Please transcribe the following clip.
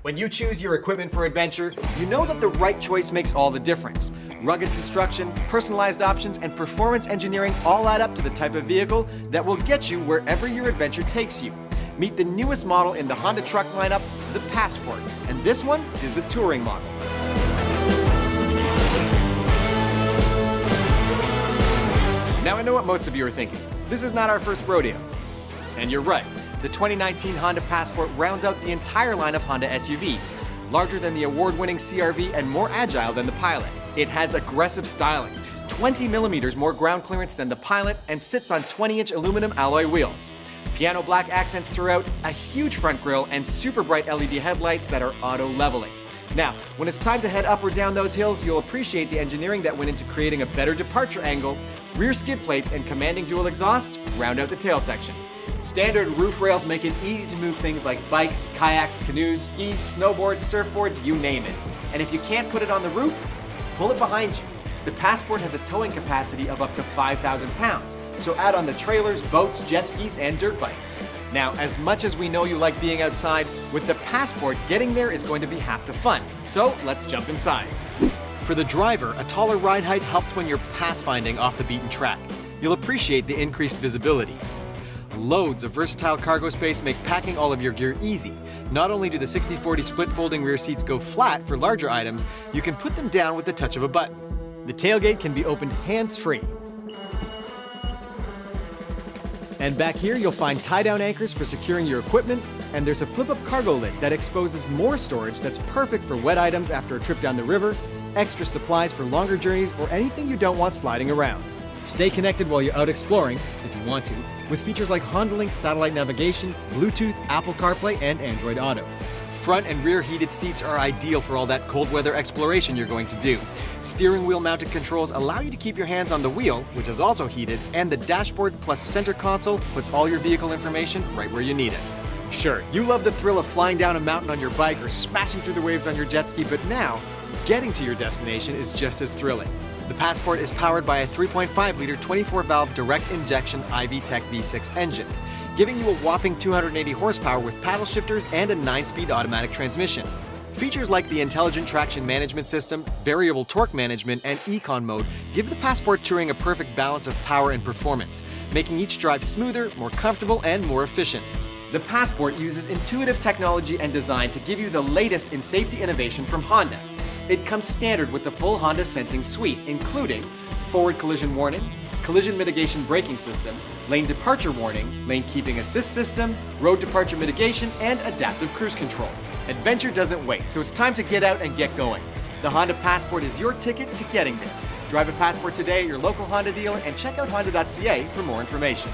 When you choose your equipment for adventure, you know that the right choice makes all the difference. Rugged construction, personalized options, and performance engineering all add up to the type of vehicle that will get you wherever your adventure takes you. Meet the newest model in the Honda truck lineup, the Passport, and this one is the touring model. Now I know what most of you are thinking. This is not our first rodeo. And you're right. The 2019 Honda Passport rounds out the entire line of Honda SUVs. Larger than the award-winning CR-V and more agile than the Pilot. It has aggressive styling, 20 millimeters more ground clearance than the Pilot, and sits on 20-inch aluminum alloy wheels. Piano black accents throughout, a huge front grille, and super bright LED headlights that are auto-leveling. Now, when it's time to head up or down those hills, you'll appreciate the engineering that went into creating a better departure angle. Rear skid plates and commanding dual exhaust round out the tail section. Standard roof rails make it easy to move things like bikes, kayaks, canoes, skis, snowboards, surfboards, you name it. And if you can't put it on the roof, pull it behind you. The Passport has a towing capacity of up to 5,000 pounds, so add on the trailers, boats, jet skis, and dirt bikes. Now, as much as we know you like being outside, with the Passport, getting there is going to be half the fun. So let's jump inside. For the driver, a taller ride height helps when you're pathfinding off the beaten track. You'll appreciate the increased visibility. Loads of versatile cargo space make packing all of your gear easy. Not only do the 60/40 split folding rear seats go flat for larger items, you can put them down with the touch of a button. The tailgate can be opened hands-free. And back here you'll find tie-down anchors for securing your equipment, and there's a flip-up cargo lid that exposes more storage that's perfect for wet items after a trip down the river, extra supplies for longer journeys, or anything you don't want sliding around. Stay connected while you're out exploring, if you want to, with features like Honda Link satellite navigation, Bluetooth, Apple CarPlay, and Android Auto. Front and rear heated seats are ideal for all that cold weather exploration you're going to do. Steering wheel mounted controls allow you to keep your hands on the wheel, which is also heated, and the dashboard plus center console puts all your vehicle information right where you need it. Sure, you love the thrill of flying down a mountain on your bike or smashing through the waves on your jet ski, but now, getting to your destination is just as thrilling. The Passport is powered by a 3.5-liter 24-valve direct injection iVTEC V6 engine, giving you a whopping 280 horsepower with paddle shifters and a 9-speed automatic transmission. Features like the intelligent traction management system, variable torque management, and Econ mode give the Passport Touring a perfect balance of power and performance, making each drive smoother, more comfortable, and more efficient. The Passport uses intuitive technology and design to give you the latest in safety innovation from Honda. It comes standard with the full Honda Sensing suite, including forward collision warning, collision mitigation braking system, lane departure warning, lane keeping assist system, road departure mitigation, and adaptive cruise control. Adventure doesn't wait, so it's time to get out and get going. The Honda Passport is your ticket to getting there. Drive a Passport today at your local Honda dealer and check out honda.ca for more information.